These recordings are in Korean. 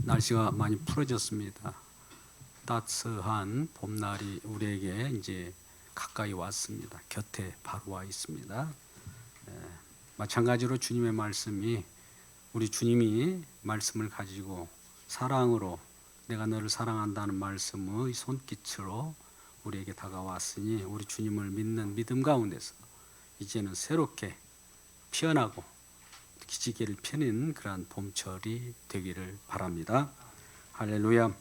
날씨가 많이 풀어졌습니다. 따스한 봄날이 우리에게 이제 가까이 왔습니다. 곁에 바로 와 있습니다. 마찬가지로 주님의 말씀이 우리 주님이 말씀을 가지고 사랑으로 내가 너를 사랑한다는 말씀의 손깃으로 우리에게 다가왔으니 우리 주님을 믿는 믿음 가운데서 이제는 새롭게 피어나고 기지개를 펴는 그러한 봄철이 되기를 바랍니다. 할렐루야.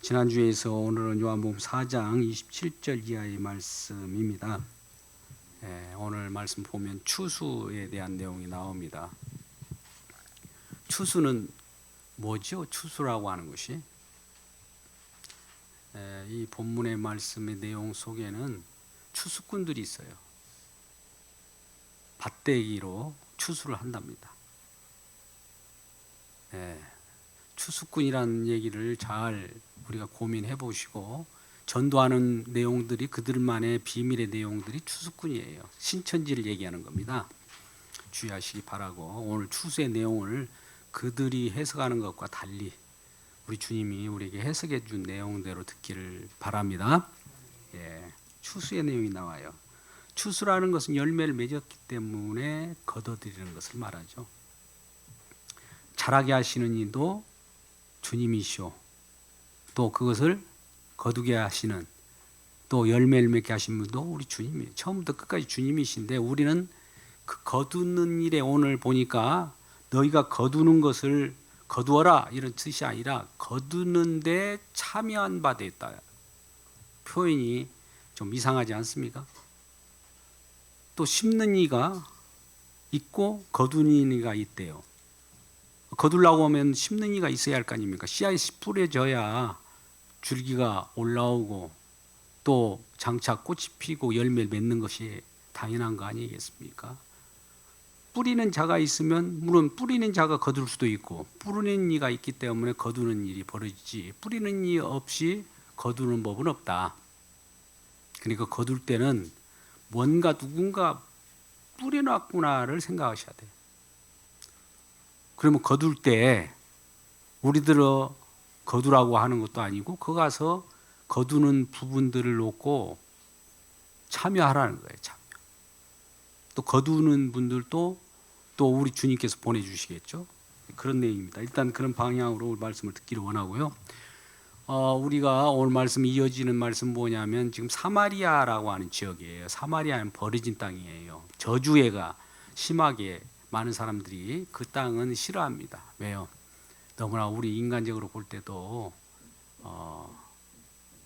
지난주에서 오늘은 요한복음 4장 27절 이하의 말씀입니다. 오늘 말씀 보면 추수에 대한 내용이 나옵니다. 추수는 뭐죠? 추수라고 하는 것이 이 본문의 말씀의 내용 속에는 추수꾼들이 있어요. 밭대기로 추수를 한답니다. 추수꾼이라는 얘기를 잘 우리가 고민해 보시고 전도하는 내용들이 그들만의 비밀의 내용들이 추수꾼이에요. 신천지를 얘기하는 겁니다. 주의하시기 바라고 오늘 추수의 내용을 그들이 해석하는 것과 달리 우리 주님이 우리에게 해석해 준 내용대로 듣기를 바랍니다. 추수의 내용이 나와요. 추수라는 것은 열매를 맺었기 때문에 거둬들이는 것을 말하죠. 자라게 하시는 이도 주님이시오. 또 그것을 거두게 하시는 또 열매를 맺게 하신 분도 우리 주님이에요. 처음부터 끝까지 주님이신데 우리는 그 거두는 일에 오늘 보니까 너희가 거두는 것을 거두어라 이런 뜻이 아니라 거두는데 참여한 바 되었다. 표현이 좀 이상하지 않습니까? 또 심는 이가 있고 거두는 이가 있대요. 거두려고 하면 심는 이가 있어야 할 거 아닙니까? 씨앗이 뿌려져야 줄기가 올라오고 또 장차 꽃이 피고 열매를 맺는 것이 당연한 거 아니겠습니까? 뿌리는 자가 있으면 물론 뿌리는 자가 거둘 수도 있고 뿌리는 이가 있기 때문에 거두는 일이 벌어지지 뿌리는 이 없이 거두는 법은 없다. 그러니까 거둘 때는 뭔가 누군가 뿌려놨구나를 생각하셔야 돼요. 그러면 거둘 때 우리들어 거두라고 하는 것도 아니고 거기 가서 거두는 부분들을 놓고 참여하라는 거예요. 참여. 또 거두는 분들도 또 우리 주님께서 보내주시겠죠. 그런 내용입니다. 일단 그런 방향으로 말씀을 듣기를 원하고요. 우리가 오늘 말씀 이어지는 말씀 뭐냐면 지금 사마리아라고 하는 지역이에요. 사마리아는 버려진 땅이에요. 저주해가 심하게 많은 사람들이 그 땅은 싫어합니다. 왜요? 너무나 우리 인간적으로 볼 때도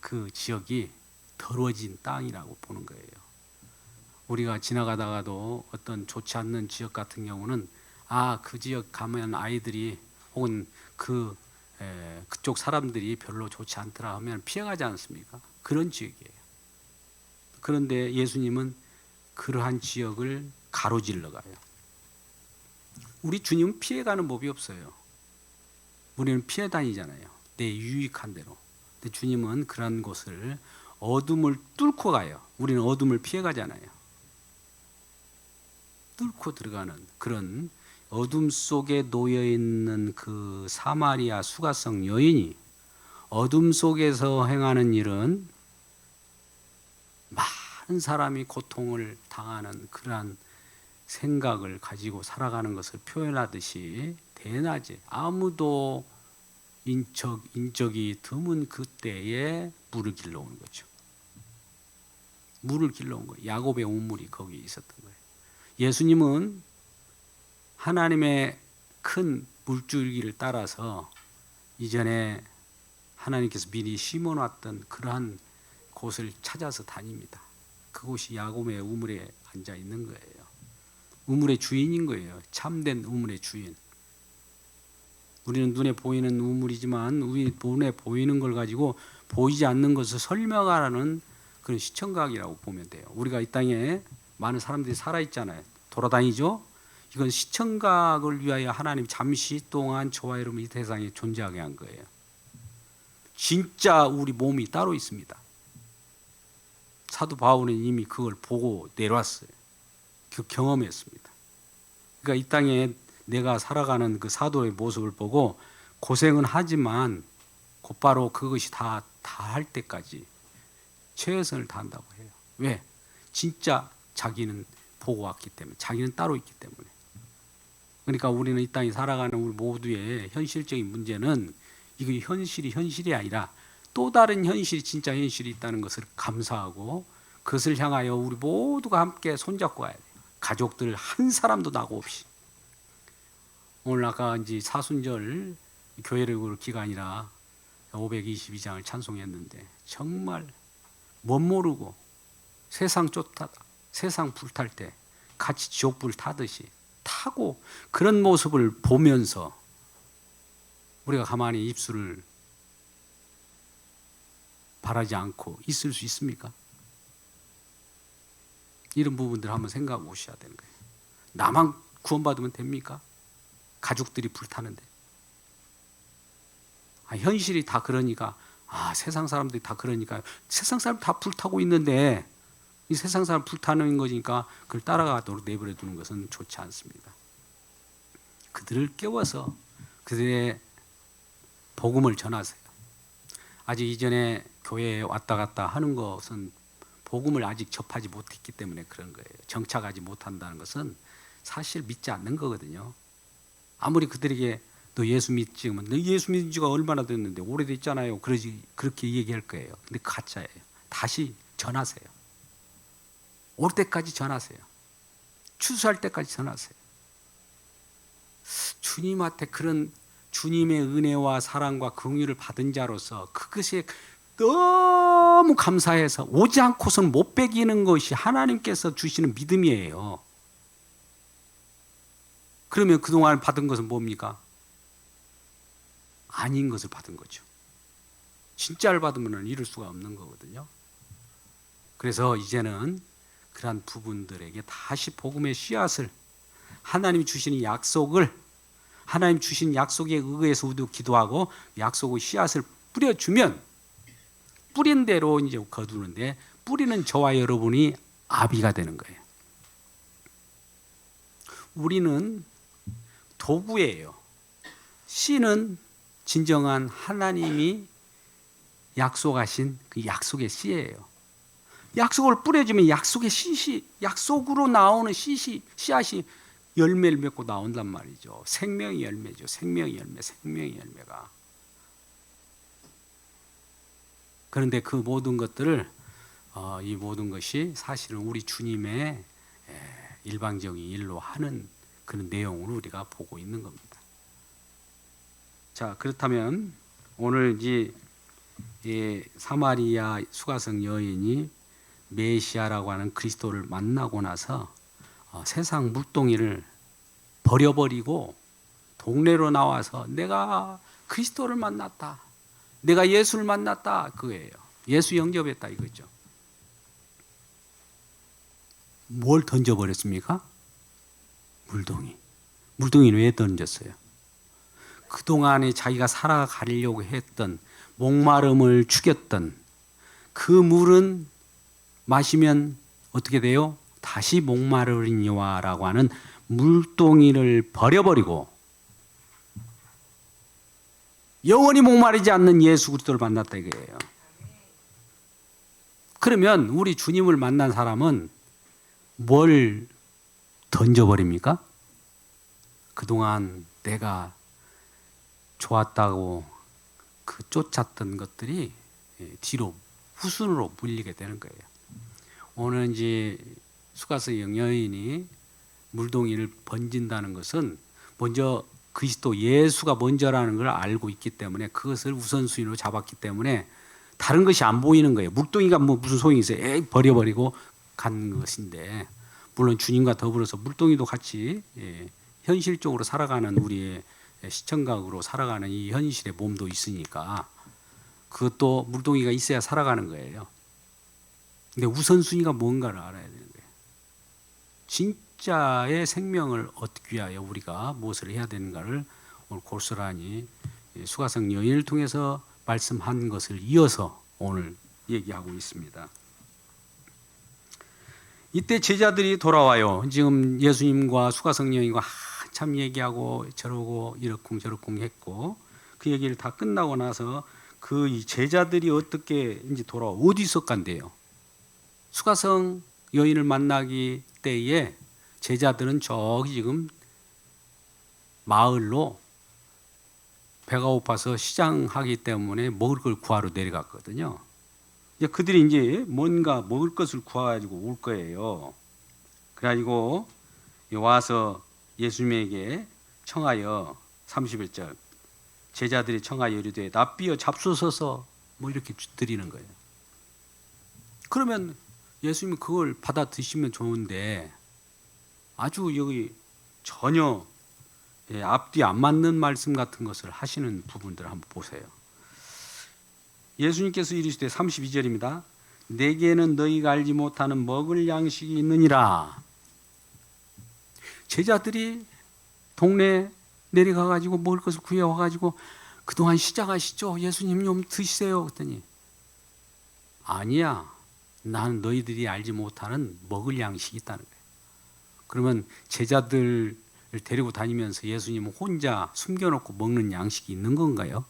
그 지역이 더러워진 땅이라고 보는 거예요. 우리가 지나가다가도 어떤 좋지 않는 지역 같은 경우는 그 지역 가면 아이들이 혹은 그쪽 사람들이 별로 좋지 않더라 하면 피해가지 않습니까? 그런 지역이에요. 그런데 예수님은 그러한 지역을 가로질러 가요. 우리 주님은 피해가는 법이 없어요. 우리는 피해 다니잖아요. 내 유익한 대로. 근데 주님은 그런 곳을 어둠을 뚫고 가요. 우리는 어둠을 피해가잖아요. 뚫고 들어가는 그런 어둠 속에 놓여있는 그 사마리아 수가성 여인이 어둠 속에서 행하는 일은 많은 사람이 고통을 당하는 그러한 생각을 가지고 살아가는 것을 표현하듯이 대낮에 아무도 인적이 드문 그때에 물을 길러오는 거죠. 물을 길러온 거예요. 야곱의 우물이 거기 있었던 거예요. 예수님은 하나님의 큰 물줄기를 따라서 이전에 하나님께서 미리 심어놨던 그러한 곳을 찾아서 다닙니다. 그곳이 야곱의 우물에 앉아 있는 거예요. 우물의 주인인 거예요. 참된 우물의 주인. 우리는 눈에 보이는 우물이지만 우리 눈에 보이는 걸 가지고 보이지 않는 것을 설명하라는 그런 시청각이라고 보면 돼요. 우리가 이 땅에 많은 사람들이 살아있잖아요. 돌아다니죠. 이건 시청각을 위하여 하나님 잠시 동안 저와 여러분 이 세상에 존재하게 한 거예요. 진짜 우리 몸이 따로 있습니다. 사도 바울은 이미 그걸 보고 내려왔어요. 그 경험했습니다. 그러니까 이 땅에 내가 살아가는 그 사도의 모습을 보고 고생은 하지만 곧바로 그것이 다 할 때까지 최선을 다한다고 해요. 왜? 진짜 자기는 보고 왔기 때문에, 자기는 따로 있기 때문에. 그러니까 우리는 이 땅에 살아가는 우리 모두의 현실적인 문제는 이거 현실이 아니라 또 다른 현실이 진짜 현실이 있다는 것을 감사하고 그것을 향하여 우리 모두가 함께 손잡고 가야 돼요. 가족들 한 사람도 나고 없이. 오늘 아까 이제 사순절 교회를 기간이라 522장을 찬송했는데 정말 못 모르고 세상 쫓다가 세상 불탈 때 같이 지옥불 타듯이 타고 그런 모습을 보면서 우리가 가만히 입술을 바라지 않고 있을 수 있습니까? 이런 부분들 한번 생각해 보셔야 되는 거예요. 나만 구원받으면 됩니까? 가족들이 불타는데. 현실이 다 그러니까 세상 사람들이 다 그러니까 세상 사람 다 불타고 있는데 이 세상 사람 불타는 거니까 그걸 따라가도록 내버려 두는 것은 좋지 않습니다. 그들을 깨워서 그들의 복음을 전하세요. 아직 이전에 교회에 왔다 갔다 하는 것은 복음을 아직 접하지 못했기 때문에 그런 거예요. 정착하지 못한다는 것은 사실 믿지 않는 거거든요. 아무리 그들에게 너 예수 믿지? 그러면 너 예수 믿은 지가 얼마나 됐는데 오래됐잖아요. 그렇게 얘기할 거예요. 근데 가짜예요. 다시 전하세요. 올 때까지 전하세요. 추수할 때까지 전하세요. 주님한테 그런 주님의 은혜와 사랑과 긍휼을 받은 자로서 그것이 너무 감사해서 오지 않고서는 못 배기는 것이 하나님께서 주시는 믿음이에요. 그러면 그동안 받은 것은 뭡니까? 아닌 것을 받은 거죠. 진짜를 받으면 이룰 수가 없는 거거든요. 그래서 이제는 그러한 부분들에게 다시 복음의 씨앗을 하나님이 주시는 약속을 하나님 주신 약속에 의해서 우리도 기도하고 약속의 씨앗을 뿌려주면 뿌린 대로 이제 거두는데 뿌리는 저와 여러분이 아비가 되는 거예요. 우리는 도구예요. 씨는 진정한 하나님이 약속하신 그 약속의 씨예요. 약속을 뿌려주면 약속의 씨앗이 약속으로 나오는 씨앗이 열매를 맺고 나온단 말이죠. 생명의 열매죠. 생명의 열매가. 그런데 그 모든 것들을 이 모든 것이 사실은 우리 주님의 일방적인 일로 하는 그런 내용으로 우리가 보고 있는 겁니다. 자, 그렇다면 오늘 이제 사마리아 수가성 여인이 메시아라고 하는 그리스도를 만나고 나서 세상 물동이를 버려버리고 동네로 나와서 내가 그리스도를 만났다. 내가 예수를 만났다. 그거예요. 예수 영접했다 이거죠. 뭘 던져버렸습니까? 물동이. 물동이는 왜 던졌어요? 그동안에 자기가 살아가려고 했던 목마름을 죽였던 그 물은 마시면 어떻게 돼요? 다시 목마르니와라고 하는 물동이를 버려버리고 영원히 목마르지 않는 예수 그리스도를 만났다 이거예요. 그러면 우리 주님을 만난 사람은 뭘 던져버립니까? 그동안 내가 좋았다고 그 쫓았던 것들이 뒤로 후순으로 물리게 되는 거예요. 오늘 이제 수가성 여인이 물동이를 번진다는 것은 먼저 그리스도 예수가 먼저라는 걸 알고 있기 때문에 그것을 우선순위로 잡았기 때문에 다른 것이 안 보이는 거예요. 물동이가 뭐 무슨 소용이 있어요? 버려버리고 간 것인데 물론 주님과 더불어서 물동이도 같이 현실적으로 살아가는 우리의 시청각으로 살아가는 이 현실의 몸도 있으니까 그것도 물동이가 있어야 살아가는 거예요. 근데 우선순위가 뭔가를 알아야 되는 거예요. 진짜의 생명을 얻기 위하여 우리가 무엇을 해야 되는가를 오늘 고스란히 수가성 여인을 통해서 말씀한 것을 이어서 오늘 얘기하고 있습니다. 이때 제자들이 돌아와요. 지금 예수님과 수가성 여인과 한참 얘기하고 저러고 이러쿵 저러쿵 했고 그 얘기를 다 끝나고 나서 그 이 제자들이 어떻게 이제 돌아와 어디서 간대요. 수가성 여인을 만나기 때에 제자들은 저기 지금 마을로 배가 고파서 시장하기 때문에 먹을 걸 구하러 내려갔거든요. 이제 그들이 이제 뭔가 먹을 것을 구해가지고 올 거예요. 그래가지고 와서 예수님에게 청하여 31절 제자들이 청하여 이르되 납비여 잡수소서 뭐 이렇게 드리는 거예요. 그러면 예수님이 그걸 받아 드시면 좋은데 아주 여기 전혀 앞뒤 안 맞는 말씀 같은 것을 하시는 부분들을 한번 보세요. 예수님께서 이르시되 32절입니다. 내게는 너희가 알지 못하는 먹을 양식이 있느니라. 제자들이 동네 내려가 가지고 먹을 것을 구해 와 가지고 그동안 시작하시죠. 예수님 좀 드시세요. 그랬더니 아니야. 나는 너희들이 알지 못하는 먹을 양식이 있다는 거예요. 그러면 제자들을 데리고 다니면서 예수님은 혼자 숨겨놓고 먹는 양식이 있는 건가요?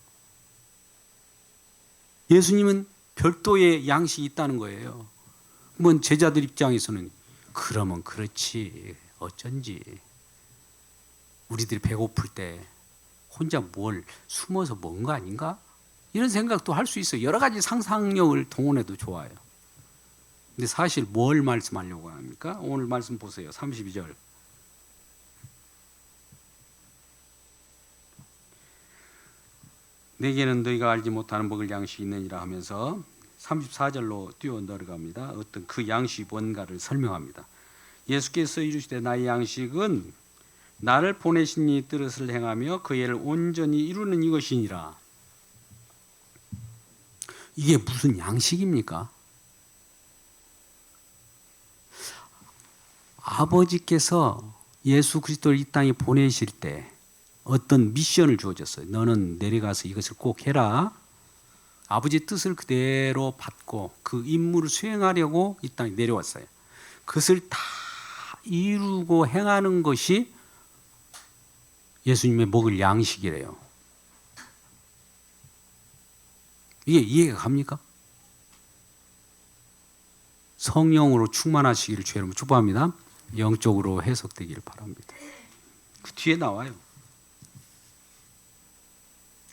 예수님은 별도의 양식이 있다는 거예요. 그러면 제자들 입장에서는 그러면 그렇지 어쩐지 우리들이 배고플 때 혼자 뭘 숨어서 먹은 거 아닌가? 이런 생각도 할 수 있어요. 여러 가지 상상력을 동원해도 좋아요. 근데 사실 뭘 말씀하려고 합니까? 오늘 말씀 보세요. 32절. 내게는 너희가 알지 못하는 먹을 양식이 있느니라 하면서 34절로 뛰어 내려갑니다. 어떤 그 양식이 뭔가를 설명합니다. 예수께서 이르시되 나의 양식은 나를 보내신 이 뜻을 행하며 그 일을 온전히 이루는 이것이니라. 이게 무슨 양식입니까? 아버지께서 예수 그리스도를 이 땅에 보내실 때 어떤 미션을 주어졌어요. 너는 내려가서 이것을 꼭 해라. 아버지 뜻을 그대로 받고 그 임무를 수행하려고 이 땅에 내려왔어요. 그것을 다 이루고 행하는 것이 예수님의 먹을 양식이래요. 이게 이해가 갑니까? 성령으로 충만하시기를 주의 이름으로 축복합니다. 영적으로 해석되기를 바랍니다. 그 뒤에 나와요.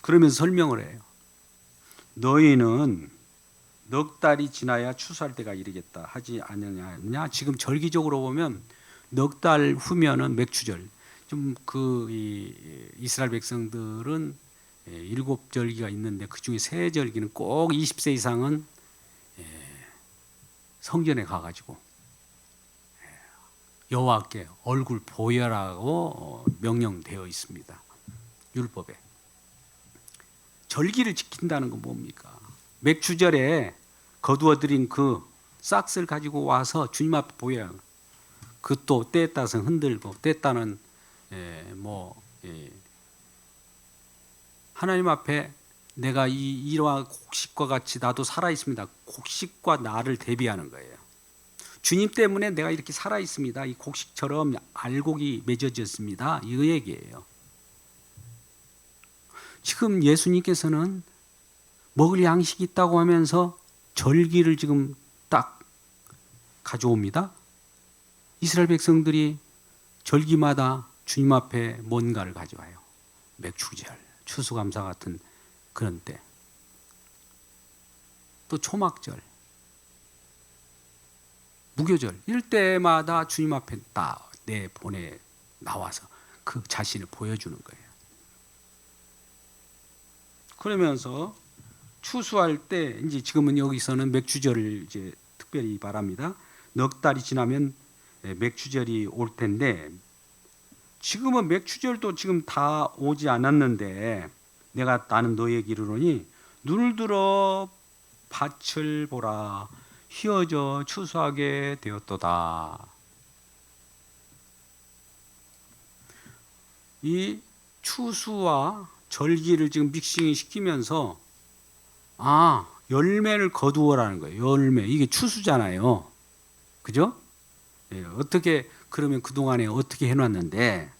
그러면서 설명을 해요. 너희는 넉 달이 지나야 추수할 때가 이르겠다 하지 않느냐. 지금 절기적으로 보면 넉 달 후면은 맥추절. 좀 그 이스라엘 백성들은 7절기가 있는데 그 중에 3절기는 꼭 20세 이상은 성전에 가가지고 여호와께 얼굴 보여라고 명령되어 있습니다. 율법에. 절기를 지킨다는 건 뭡니까? 맥추절에 거두어들인 그 싹스를 가지고 와서 주님 앞에 보여야 그 또 때에 따라서 흔들고 때에 따른 하나님 앞에 내가 이와 곡식과 같이 나도 살아 있습니다. 곡식과 나를 대비하는 거예요. 주님 때문에 내가 이렇게 살아 있습니다. 이 곡식처럼 알곡이 맺어졌습니다. 이 얘기예요. 지금 예수님께서는 먹을 양식이 있다고 하면서 절기를 지금 딱 가져옵니다. 이스라엘 백성들이 절기마다 주님 앞에 뭔가를 가져와요. 맥추절, 추수감사 같은 그런 때. 또 초막절, 무교절 이럴 때마다 주님 앞에 딱 내보내 나와서 그 자신을 보여주는 거예요. 그러면서 추수할 때 이제 지금은 여기서는 맥추절을 이제 특별히 말합니다. 넉 달이 지나면 맥추절이 올 텐데 지금은 맥추절도 지금 다 오지 않았는데 나는 너희에게 이르노니 눈을 들어 밭을 보라 휘어져 추수하게 되었도다. 이 추수와 절기를 지금 믹싱 시키면서 열매를 거두어라는 거예요. 열매. 이게 추수잖아요. 그죠? 어떻게 그러면 그동안에 어떻게 해놨는데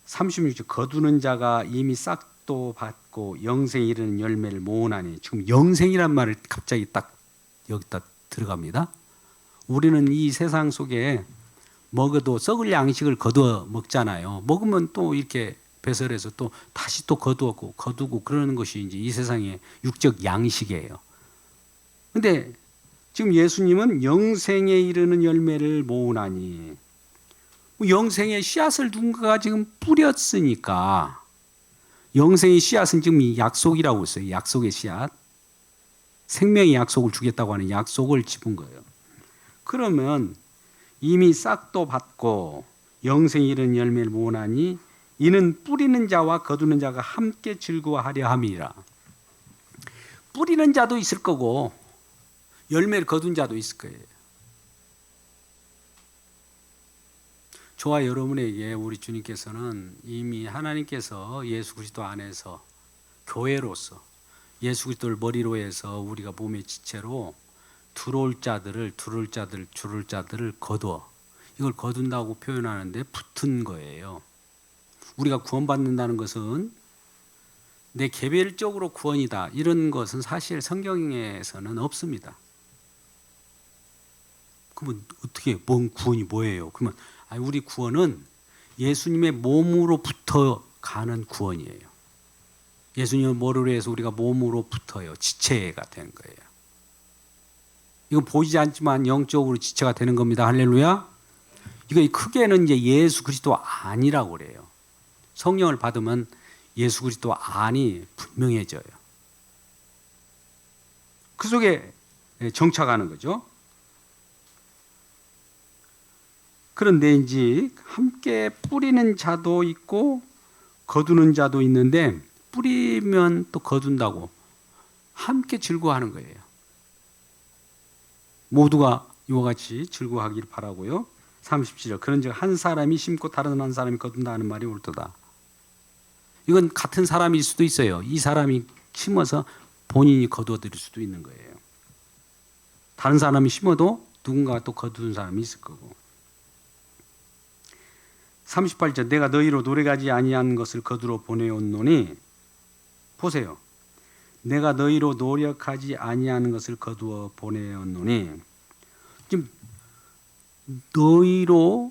36절 거두는 자가 이미 싹 싹도 받고 영생에 이르는 열매를 모으나니, 지금 영생이란 말을 갑자기 딱 여기다 들어갑니다. 우리는 이 세상 속에 먹어도 썩을 양식을 거두어 먹잖아요. 먹으면 또 이렇게 배설해서 또 다시 또 거두고 그러는 것이 이제 이 세상의 육적 양식이에요. 근데 지금 예수님은 영생에 이르는 열매를 모으나니, 영생의 씨앗을 누군가가 지금 뿌렸으니까, 영생의 씨앗은 지금 이 약속이라고 했어요. 약속의 씨앗. 생명의 약속을 주겠다고 하는 약속을 집은 거예요. 그러면 이미 싹도 받고 영생에 이르는 열매를 모으나니 이는 뿌리는 자와 거두는 자가 함께 즐거워하려 함이라. 뿌리는 자도 있을 거고 열매를 거둔 자도 있을 거예요. 저와 여러분에게 우리 주님께서는 이미 하나님께서 예수 그리스도 안에서 교회로서 예수 그리스도를 머리로 해서 우리가 몸의 지체로 두를 자들을 거두어, 이걸 거둔다고 표현하는데 붙은 거예요. 우리가 구원받는다는 것은 내 개별적으로 구원이다, 이런 것은 사실 성경에서는 없습니다. 그러면 어떻게, 뭔 구원이 뭐예요? 그러면 우리 구원은 예수님의 몸으로부터 가는 구원이에요. 예수님을 머리로 해서 우리가 몸으로 붙어요. 지체가 된 거예요. 이건 보이지 않지만 영적으로 지체가 되는 겁니다. 할렐루야. 이거 크게는 이제 예수 그리스도 안이라고 그래요. 성령을 받으면 예수 그리스도 안이 분명해져요. 그 속에 정착하는 거죠. 그런데 함께 뿌리는 자도 있고 거두는 자도 있는데, 뿌리면 또 거둔다고 함께 즐거워하는 거예요. 모두가 이와 같이 즐거워하기를 바라고요. 37절. 그런즉 한 사람이 심고 다른 한 사람이 거둔다 하는 말이 옳도다. 이건 같은 사람일 수도 있어요. 이 사람이 심어서 본인이 거두어 드릴 수도 있는 거예요. 다른 사람이 심어도 누군가 또 거두는 사람이 있을 거고. 38절. 내가 너희로 노력하지 아니한 것을 거두러 보내었노니, 보세요. 내가 너희로 노력하지 아니하는 것을 거두어 보내었노니, 지금 너희로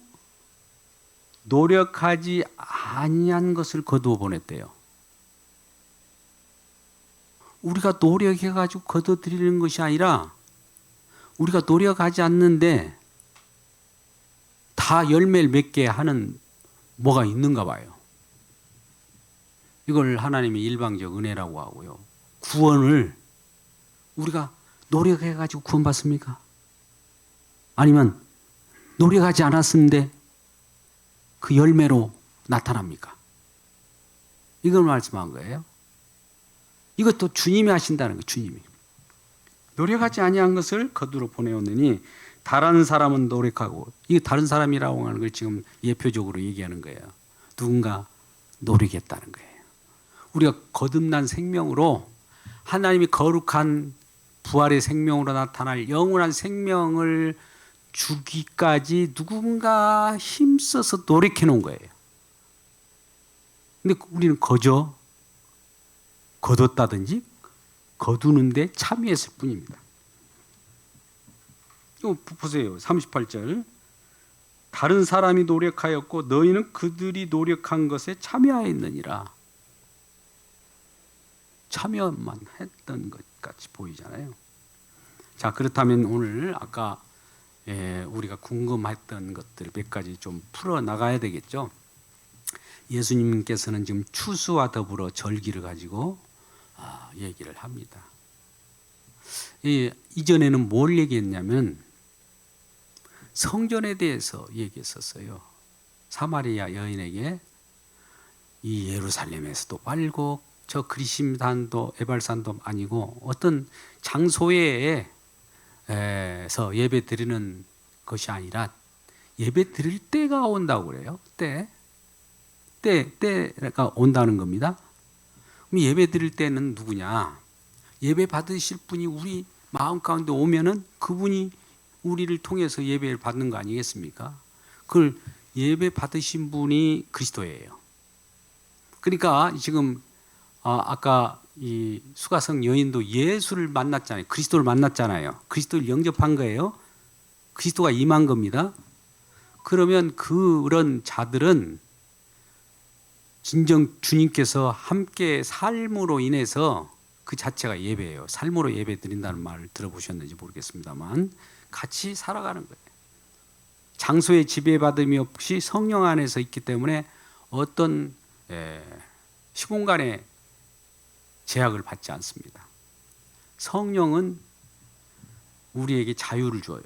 노력하지 아니한 것을 거두어 보냈대요. 우리가 노력해가지고 거둬 드리는 것이 아니라, 우리가 노력하지 않는데 다 열매를 맺게 하는 뭐가 있는가 봐요. 이걸 하나님의 일방적 은혜라고 하고요. 구원을 우리가 노력해가지고 구원받습니까? 아니면 노력하지 않았는데 그 열매로 나타납니까? 이걸 말씀한 거예요. 이것도 주님이 하신다는 거예요. 주님이. 노력하지 아니한 것을 거두러 보내었느니 다른 사람은 노력하고, 이 다른 사람이라고 하는 걸 지금 예표적으로 얘기하는 거예요. 누군가 노력했다는 거예요. 우리가 거듭난 생명으로 하나님이 거룩한 부활의 생명으로 나타날 영원한 생명을 주기까지 누군가 힘써서 노력해 놓은 거예요. 근데 우리는 거뒀다든지 거두는데 참여했을 뿐입니다. 이거 보세요. 38절. 다른 사람이 노력하였고 너희는 그들이 노력한 것에 참여하였느니라. 참여만 했던 것 같이 보이잖아요. 자, 그렇다면 오늘 아까 우리가 궁금했던 것들 몇 가지 좀 풀어 나가야 되겠죠. 예수님께서는 지금 추수와 더불어 절기를 가지고 얘기를 합니다. 이전에는 뭘 얘기했냐면 성전에 대해서 얘기했었어요. 사마리아 여인에게 이 예루살렘에서도 말고 저 그리심산도 에발산도 아니고 어떤 장소에서 예배 드리는 것이 아니라 예배 드릴 때가 온다고 그래요. 때가 온다는 겁니다. 그럼 예배 드릴 때는 누구냐? 예배 받으실 분이 우리 마음 가운데 오면은 그분이 우리를 통해서 예배를 받는 거 아니겠습니까? 그걸 예배 받으신 분이 그리스도예요. 그러니까 지금 아까 이 수가성 여인도 예수를 만났잖아요. 그리스도를 만났잖아요. 그리스도를 영접한 거예요. 그리스도가 임한 겁니다. 그러면 그런 자들은 진정 주님께서 함께 삶으로 인해서 그 자체가 예배예요. 삶으로 예배 드린다는 말을 들어보셨는지 모르겠습니다만 같이 살아가는 거예요. 장소의 지배받음이 없이 성령 안에서 있기 때문에 어떤 시공간의 제약을 받지 않습니다. 성령은 우리에게 자유를 줘요.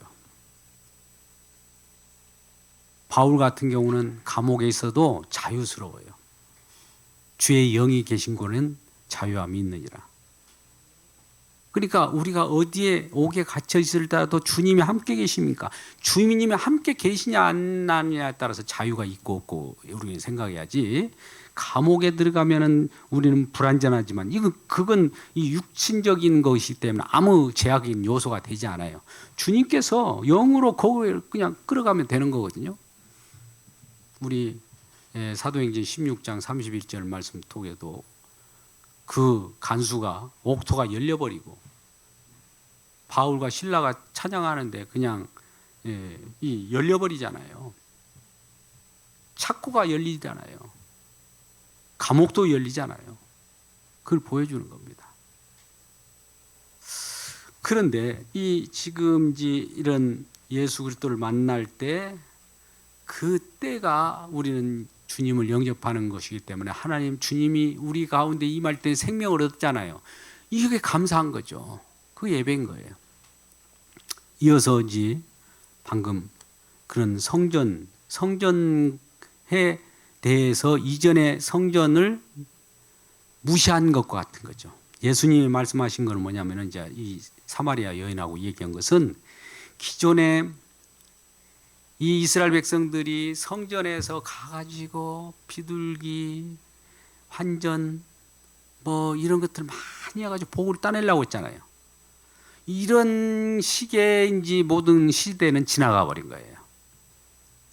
바울 같은 경우는 감옥에 있어도 자유스러워요. 주의 영이 계신 곳은 자유함이 있느니라. 그러니까 우리가 어디에 옥에 갇혀 있을지라도 주님이 함께 계십니까? 주님이 함께 계시냐 안 나느냐에 따라서 자유가 있고 없고 우리는 생각해야지. 감옥에 들어가면은 우리는 불안전하지만 그건 이 육신적인 것이기 때문에 아무 제약인 요소가 되지 않아요. 주님께서 영으로 거기에 그냥 끌어가면 되는 거거든요. 우리 사도행전 16장 31절 말씀 통해도 그 간수가 옥토가 열려버리고 바울과 실라가 찬양하는데 그냥 이 열려버리잖아요. 창고가 열리잖아요. 감옥도 열리잖아요. 그걸 보여주는 겁니다. 그런데 이 지금 이런 예수 그리스도를 만날 때 그 때가 우리는 주님을 영접하는 것이기 때문에 하나님 주님이 우리 가운데 임할 때 생명을 얻잖아요. 이게 감사한 거죠. 그 예배인 거예요. 이어서 이제 방금 그런 성전에 대해서 이전의 성전을 무시한 것과 같은 거죠. 예수님이 말씀하신 것은 뭐냐면은 이제 이 사마리아 여인하고 얘기한 것은 기존에 이 이스라엘 백성들이 성전에서 가가지고 비둘기, 환전, 뭐 이런 것들 많이 해가지고 복을 따내려고 했잖아요. 이런 시기인지 모든 시대는 지나가 버린 거예요.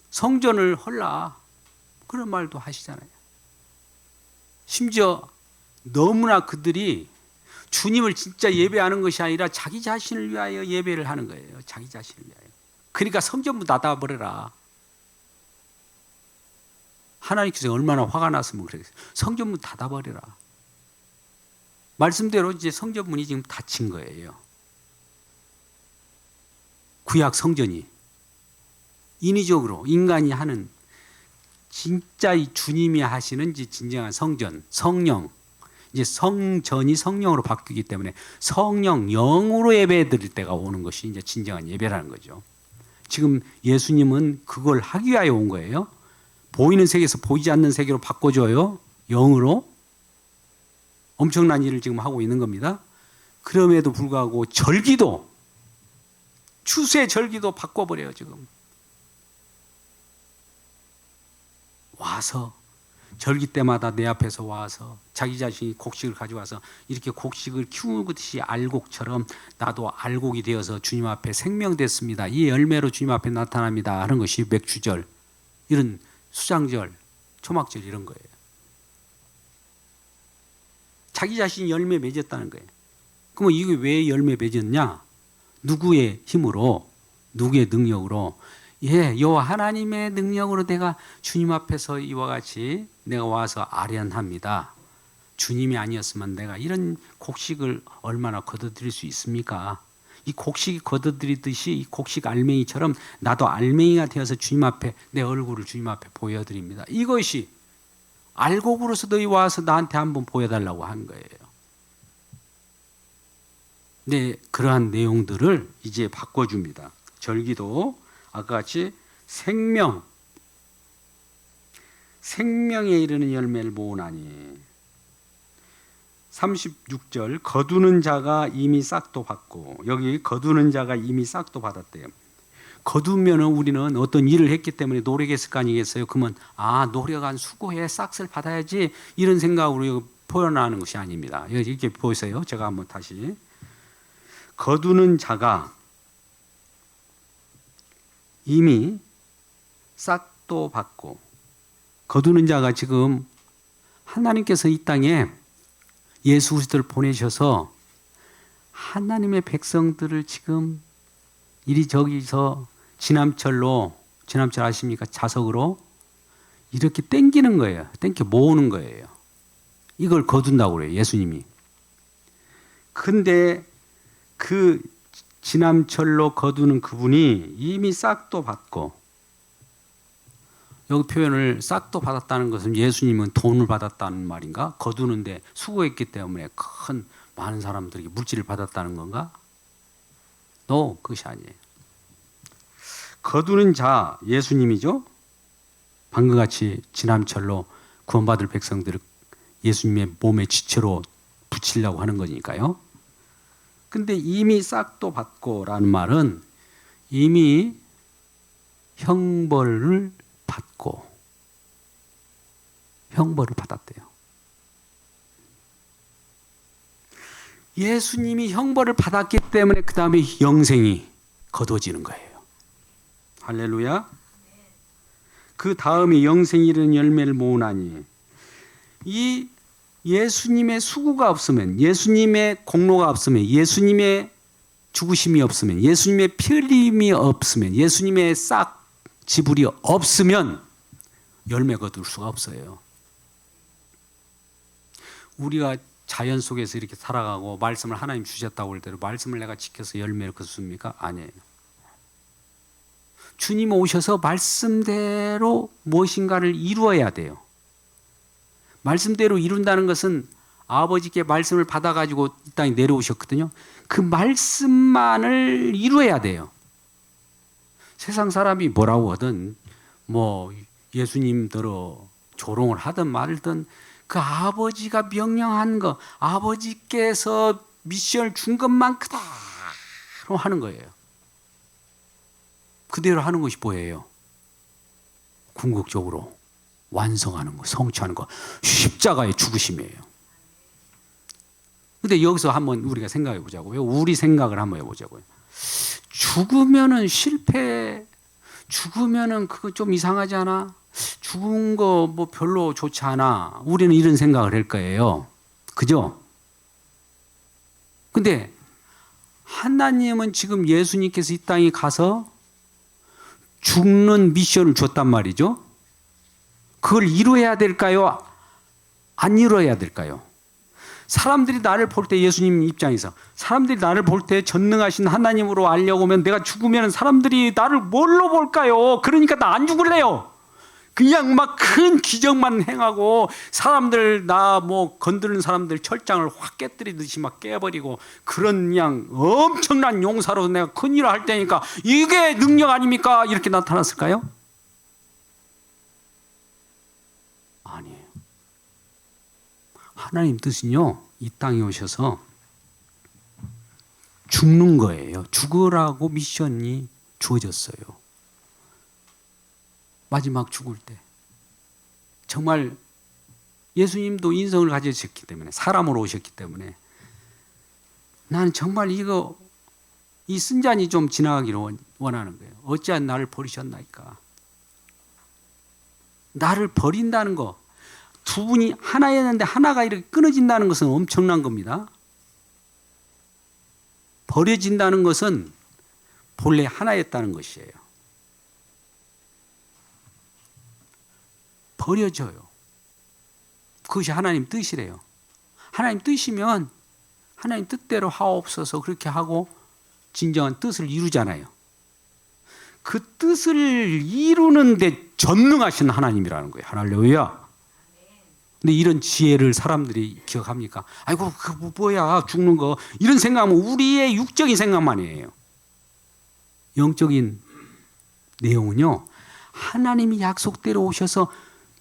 성전을 헐라 그런 말도 하시잖아요. 심지어 너무나 그들이 주님을 진짜 예배하는 것이 아니라 자기 자신을 위하여 예배를 하는 거예요. 자기 자신을 위하여. 그러니까 성전문 닫아버려라. 하나님께서 얼마나 화가 났으면 그러겠어요. 성전문 닫아버려라. 말씀대로 이제 성전문이 지금 닫힌 거예요. 구약 성전이 인위적으로 인간이 하는 진짜 이 주님이 하시는 이제 진정한 성전, 성령, 이제 성전이 성령으로 바뀌기 때문에 성령, 영으로 예배 드릴 때가 오는 것이 이제 진정한 예배라는 거죠. 지금 예수님은 그걸 하기 위하여 온 거예요. 보이는 세계에서 보이지 않는 세계로 바꿔줘요. 영으로. 엄청난 일을 지금 하고 있는 겁니다. 그럼에도 불구하고 절기도, 추수의 절기도 바꿔버려요, 지금. 와서 절기 때마다 내 앞에서 와서 자기 자신이 곡식을 가져와서 이렇게 곡식을 키우듯이 알곡처럼 나도 알곡이 되어서 주님 앞에 생명됐습니다. 이 열매로 주님 앞에 나타납니다 하는 것이 맥주절, 이런 수장절, 초막절 이런 거예요. 자기 자신이 열매 맺었다는 거예요. 그러면 이게 왜 열매 맺었냐? 누구의 힘으로, 누구의 능력으로? 여호와 하나님의 능력으로 내가 주님 앞에서 이와 같이 내가 와서 아련합니다. 주님이 아니었으면 내가 이런 곡식을 얼마나 거둬들일 수 있습니까? 이 곡식이 거둬들이듯이 이 곡식 알맹이처럼 나도 알맹이가 되어서 주님 앞에 내 얼굴을 주님 앞에 보여드립니다. 이것이 알곡으로서 너희 와서 나한테 한번 보여달라고 한 거예요. 네, 그러한 내용들을 이제 바꿔줍니다. 절기도 아까 같이 생명에 이르는 열매를 모으나니 36절 거두는 자가 이미 싹도 받고, 여기 거두는 자가 이미 싹도 받았대요. 거두면은 우리는 어떤 일을 했기 때문에 노력했을 거 아니겠어요? 그러면 노력한 수고해 싹을 받아야지 이런 생각으로 표현하는 것이 아닙니다. 이렇게 보세요. 제가 한번 다시 거두는 자가 이미 싹도 받고, 거두는 자가 지금 하나님께서 이 땅에 예수 그리스도를 보내셔서 하나님의 백성들을 지금 이리 저기서 지남철 아십니까? 자석으로 이렇게 땡기는 거예요. 땡겨 모으는 거예요. 이걸 거둔다고 그래요. 예수님이. 근데 그 지남철로 거두는 그분이 이미 싹도 받고, 여기 표현을 싹도 받았다는 것은 예수님은 돈을 받았다는 말인가? 거두는데 수고했기 때문에 많은 사람들에게 물질을 받았다는 건가? 그것이 아니에요. 거두는 자 예수님이죠. 방금 같이 지남철로 구원받을 백성들을 예수님의 몸의 지체로 붙이려고 하는 거니까요. 근데 이미 싹도 받고라는 말은 이미 형벌을 받고 형벌을 받았대요. 예수님이 형벌을 받았기 때문에 그 다음에 영생이 거둬지는 거예요. 할렐루야. 그 다음에 영생이 이르는 열매를 모으나니, 이 예수님의 수고가 없으면, 예수님의 공로가 없으면, 예수님의 죽으심이 없으면, 예수님의 피 흘림이 없으면, 예수님의 싹 지불이 없으면 열매 거둘 수가 없어요. 우리가 자연 속에서 이렇게 살아가고 말씀을 하나님 주셨다고 할 때로 말씀을 내가 지켜서 열매를 거둡니까? 아니에요. 주님 오셔서 말씀대로 무엇인가를 이루어야 돼요. 말씀대로 이룬다는 것은 아버지께 말씀을 받아가지고 이 땅에 내려오셨거든요. 그 말씀만을 이루어야 돼요. 세상 사람이 뭐라고 하든 예수님대로 조롱을 하든 말든 그 아버지가 명령한 거, 아버지께서 미션을 준 것만 그대로 하는 거예요. 그대로 하는 것이 뭐예요? 궁극적으로 완성하는 거, 성취하는 거, 십자가의 죽으심이에요. 근데 여기서 한번 우리가 생각해 보자고요. 우리 생각을 한번 해보자고요. 죽으면은 실패, 죽으면은 그거 좀 이상하지 않아? 죽은 거 별로 좋지 않아. 우리는 이런 생각을 할 거예요. 그죠? 근데 하나님은 지금 예수님께서 이 땅에 가서 죽는 미션을 줬단 말이죠. 그걸 이루어야 될까요? 안 이루어야 될까요? 사람들이 나를 볼 때, 예수님 입장에서 사람들이 나를 볼 때 전능하신 하나님으로 알려고 하면, 내가 죽으면 사람들이 나를 뭘로 볼까요? 그러니까 나 안 죽을래요. 그냥 막 큰 기적만 행하고 사람들 건드는 사람들 철장을 확 깨뜨리듯이 막 깨버리고, 그런 그냥 엄청난 용사로 내가 큰일을 할 테니까 이게 능력 아닙니까? 이렇게 나타났을까요? 아니에요. 하나님 뜻은요, 이 땅에 오셔서 죽는 거예요. 죽으라고 미션이 주어졌어요. 마지막 죽을 때 정말 예수님도 인성을 가지셨기 때문에, 사람으로 오셨기 때문에, 나는 정말 이 쓴잔이 좀 지나가기를 원하는 거예요. 어찌한 나를 버리셨나이까. 나를 버린다는 거, 두 분이 하나였는데 하나가 이렇게 끊어진다는 것은 엄청난 겁니다. 버려진다는 것은 본래 하나였다는 것이에요. 버려져요. 그것이 하나님 뜻이래요. 하나님 뜻이면 하나님 뜻대로 하옵소서 그렇게 하고 진정한 뜻을 이루잖아요. 그 뜻을 이루는데 전능하신 하나님이라는 거예요. 할렐루야. 근데 이런 지혜를 사람들이 기억합니까? 아이고, 뭐야, 죽는 거. 이런 생각하면 우리의 육적인 생각만이에요. 영적인 내용은요, 하나님이 약속대로 오셔서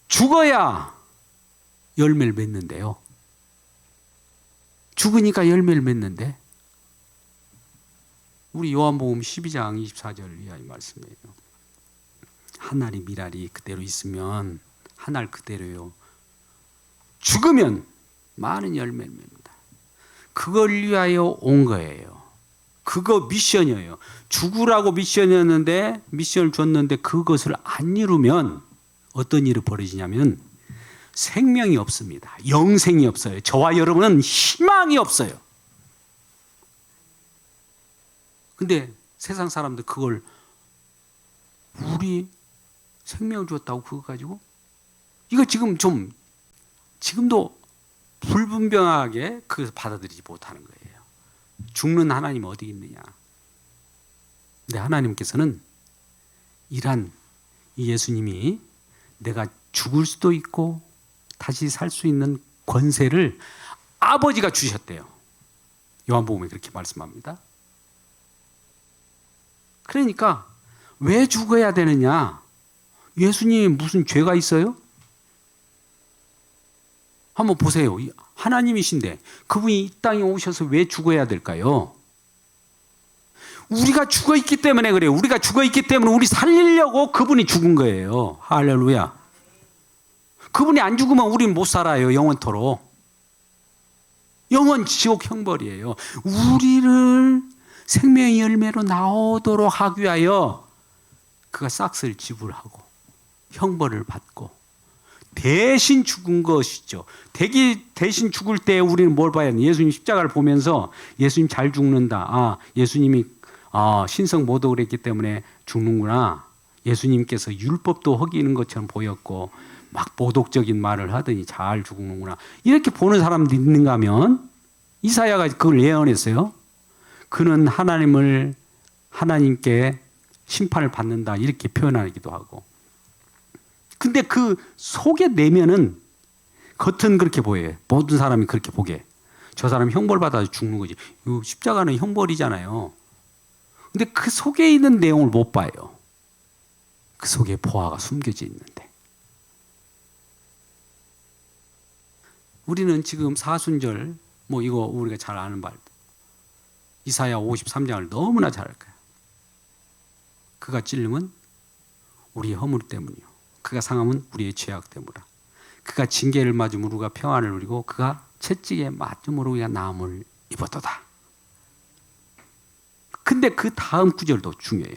죽어야 열매를 맺는데요. 죽으니까 열매를 맺는데, 우리 요한복음 12장 24절 이하의 말씀이에요. 하늘이 미랄이 그대로 있으면 하늘 그대로요. 죽으면 많은 열매를 맺는다. 그걸 위하여 온 거예요. 그거 미션이에요. 죽으라고 미션이었는데, 미션을 줬는데 그것을 안 이루면 어떤 일이 벌어지냐면, 생명이 없습니다. 영생이 없어요. 저와 여러분은 희망이 없어요. 근데 세상 사람들 그걸 우리 생명을 주었다고 그거 가지고 이거 지금 좀 지금도 불분명하게 그것을 받아들이지 못하는 거예요. 죽는 하나님 어디 있느냐. 근데 하나님께서는 이란 이 예수님이 내가 죽을 수도 있고 다시 살 수 있는 권세를 아버지가 주셨대요. 요한복음에 그렇게 말씀합니다. 그러니까 왜 죽어야 되느냐? 예수님이 무슨 죄가 있어요? 한번 보세요. 하나님이신데 그분이 이 땅에 오셔서 왜 죽어야 될까요? 우리가 죽어 있기 때문에 그래요. 우리가 죽어 있기 때문에 우리 살리려고 그분이 죽은 거예요. 할렐루야. 그분이 안 죽으면 우리는 못 살아요. 영원토록. 영원 지옥 형벌이에요. 우리를 생명의 열매로 나오도록 하기 위하여 그가 싹스를 지불하고 형벌을 받고 대신 죽은 것이죠. 대신 죽을 때 우리는 뭘 봐야 하냐. 예수님 십자가를 보면서 예수님 잘 죽는다. 예수님이 신성 모독을 했기 때문에 죽는구나. 예수님께서 율법도 어기는 것처럼 보였고 막 모독적인 말을 하더니 잘 죽는구나. 이렇게 보는 사람도 있는가 하면 이사야가 그걸 예언했어요. 그는 하나님께 심판을 받는다 이렇게 표현하기도 하고. 근데 그 속에 내면은 겉은 그렇게 보여요. 모든 사람이 그렇게 보게. 저 사람이 형벌받아서 죽는 거지. 십자가는 형벌이잖아요. 근데 그 속에 있는 내용을 못 봐요. 그 속에 보화가 숨겨져 있는데. 우리는 지금 사순절 이거 우리가 잘 아는 말 이사야 53장을 너무나 잘 알 거예요. 그가 찔림은 우리의 허물 때문이요. 그가 상함은 우리의 죄악 때문이라. 그가 징계를 맞음으로 우리가 평안을 누리고 그가 채찍에 맞음으로 우리가 나음을 입었도다. 근데 그 다음 구절도 중요해요.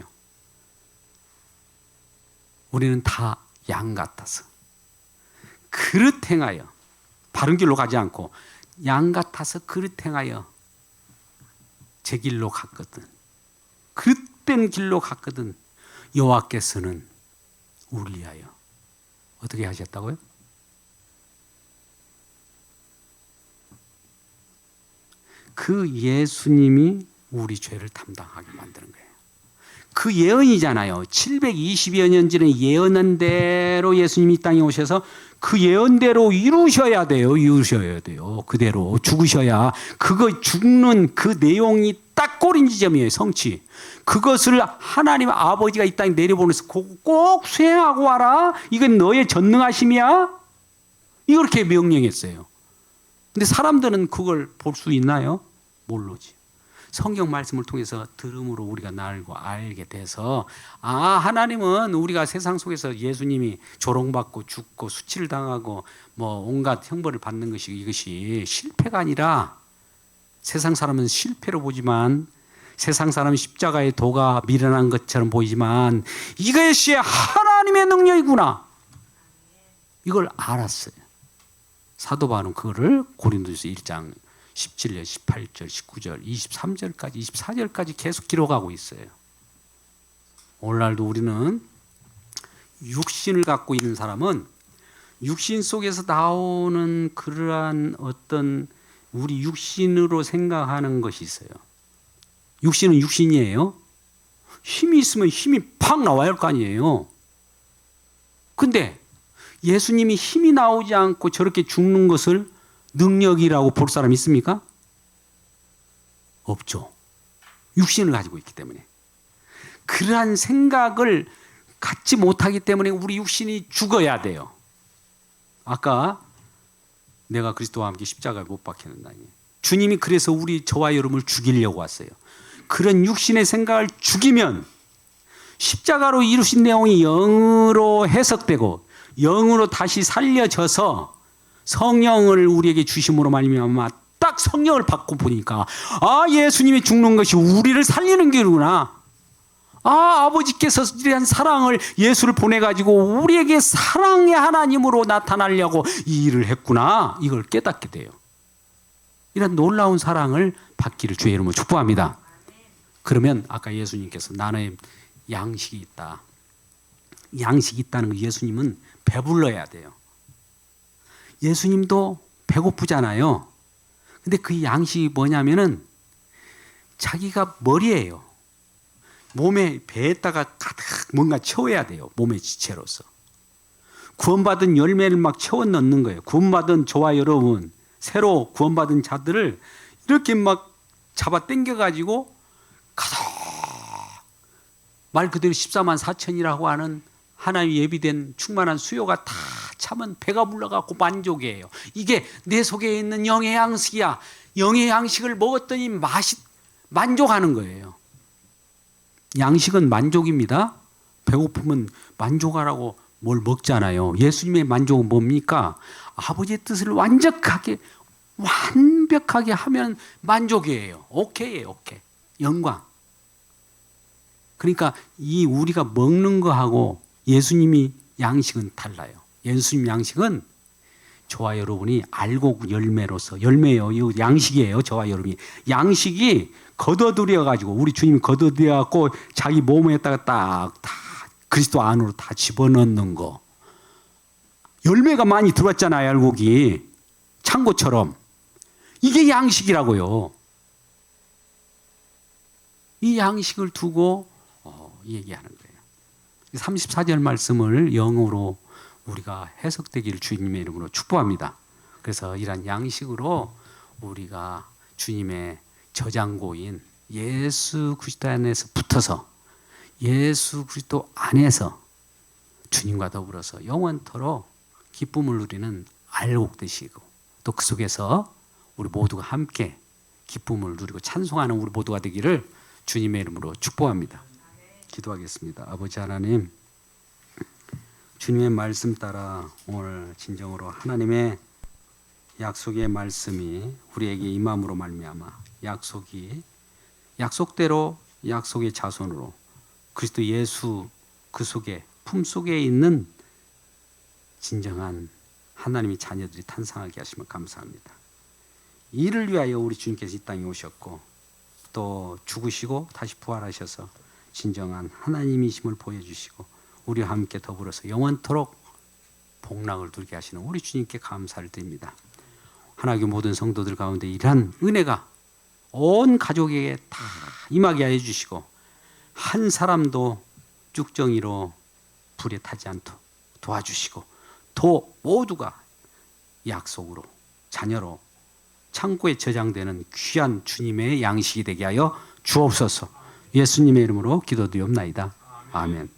우리는 다 양 같아서 그릇 행하여 바른 길로 가지 않고 양 같아서 그릇 행하여 제 길로 갔거든. 그릇된 길로 갔거든. 여호와께서는 우리를 위하여 어떻게 하셨다고요? 그 예수님이 우리 죄를 담당하게 만드는 거예요. 그 예언이잖아요. 720여 년 전에 예언한 대로 예수님이 이 땅에 오셔서 그 예언대로 이루셔야 돼요. 그대로 죽으셔야 그거 죽는 그 내용이 딱 꼬린 지점이에요. 성취. 그것을 하나님 아버지가 이 땅에 내려보내서 꼭 수행하고 와라. 이건 너의 전능하심이야. 이렇게 명령했어요. 근데 사람들은 그걸 볼 수 있나요? 모르지. 성경 말씀을 통해서 들음으로 우리가 알게 돼서 하나님은 우리가 세상 속에서 예수님이 조롱받고 죽고 수치를 당하고 온갖 형벌을 받는 이것이 실패가 아니라 세상 사람은 실패로 보지만 세상 사람은 십자가의 도가 미련한 것처럼 보이지만 이것이 하나님의 능력이구나. 이걸 알았어요. 사도 바울은 그거를 고린도서 1장 17절, 18절, 19절, 23절까지, 24절까지 계속 기록하고 있어요. 오늘날도 우리는 육신을 갖고 있는 사람은 육신 속에서 나오는 그러한 어떤 우리 육신으로 생각하는 것이 있어요. 육신은 육신이에요. 힘이 있으면 힘이 팍 나와야 할 거 아니에요. 근데 예수님이 힘이 나오지 않고 저렇게 죽는 것을 능력이라고 볼 사람 있습니까? 없죠. 육신을 가지고 있기 때문에. 그러한 생각을 갖지 못하기 때문에 우리 육신이 죽어야 돼요. 아까 내가 그리스도와 함께 십자가에 못 박혔느니 주님이 그래서 저와 여러분을 죽이려고 왔어요. 그런 육신의 생각을 죽이면 십자가로 이루신 내용이 영으로 해석되고 영으로 다시 살려져서 성령을 우리에게 주심으로 말미암아 딱 성령을 받고 보니까 예수님이 죽는 것이 우리를 살리는 길이구나. 아버지께서 이러한 사랑을 예수를 보내가지고 우리에게 사랑의 하나님으로 나타나려고 이 일을 했구나. 이걸 깨닫게 돼요. 이런 놀라운 사랑을 받기를 주의 이름으로 축복합니다. 그러면 아까 예수님께서 나는 양식이 있다. 양식이 있다는 거 예수님은 배불러야 돼요. 예수님도 배고프잖아요. 근데 그 양식이 뭐냐면은 자기가 머리예요. 몸에 배에다가 가득 뭔가 채워야 돼요. 몸의 지체로서. 구원받은 열매를 막 채워 넣는 거예요. 구원받은 저와 여러분, 새로 구원받은 자들을 이렇게 막 잡아 당겨가지고 가득 말 그대로 14만 4천이라고 하는 하나님이 예비된 충만한 수요가 다 차면 배가 불러갖고 만족이에요. 이게 내 속에 있는 영의 양식이야. 영의 양식을 먹었더니 만족하는 거예요. 양식은 만족입니다. 배고프면 만족하라고 뭘 먹잖아요. 예수님의 만족은 뭡니까? 아버지의 뜻을 완벽하게 하면 만족이에요. 오케이예요. 오케이. 영광. 그러니까 이 우리가 먹는 거하고 예수님이 양식은 달라요. 예수님 양식은 저와 여러분이 알고 열매로서 열매예요. 이 양식이에요. 저와 여러분이 양식이 걷어들여 가지고 우리 주님이 걷어들여 갖고 자기 몸에다가 딱 다 그리스도 안으로 다 집어넣는 거. 열매가 많이 들어왔잖아요. 알곡이 창고처럼. 이게 양식이라고요. 이 양식을 두고 얘기하는 거예요. 34절 말씀을 영어로 우리가 해석되기를 주님의 이름으로 축복합니다. 그래서 이러한 양식으로 우리가 주님의 저장고인 예수 그리스도 안에서 붙어서 예수 그리스도 안에서 주님과 더불어서 영원토록 기쁨을 누리는 알곡 되시고 또 그 속에서 우리 모두가 함께 기쁨을 누리고 찬송하는 우리 모두가 되기를 주님의 이름으로 축복합니다. 기도하겠습니다. 아버지 하나님, 주님의 말씀 따라 오늘 진정으로 하나님의 약속의 말씀이 우리에게 임함으로 말미암아 약속이 약속대로 약속의 자손으로 그리스도 예수 그 속에 품 속에 있는 진정한 하나님의 자녀들이 탄생하게 하시면 감사합니다. 이를 위하여 우리 주님께서 이 땅에 오셨고 또 죽으시고 다시 부활하셔서 진정한 하나님이심을 보여주시고 우리와 함께 더불어서 영원토록 복락을 누리게 하시는 우리 주님께 감사를 드립니다. 하나님의 모든 성도들 가운데 이러한 은혜가 온 가족에게 다 임하게 해주시고 한 사람도 쭉정이로 불에 타지 않도록 도와주시고 또 모두가 약속으로 자녀로 창고에 저장되는 귀한 주님의 양식이 되게 하여 주옵소서. 예수님의 이름으로 기도드리옵나이다. 아멘.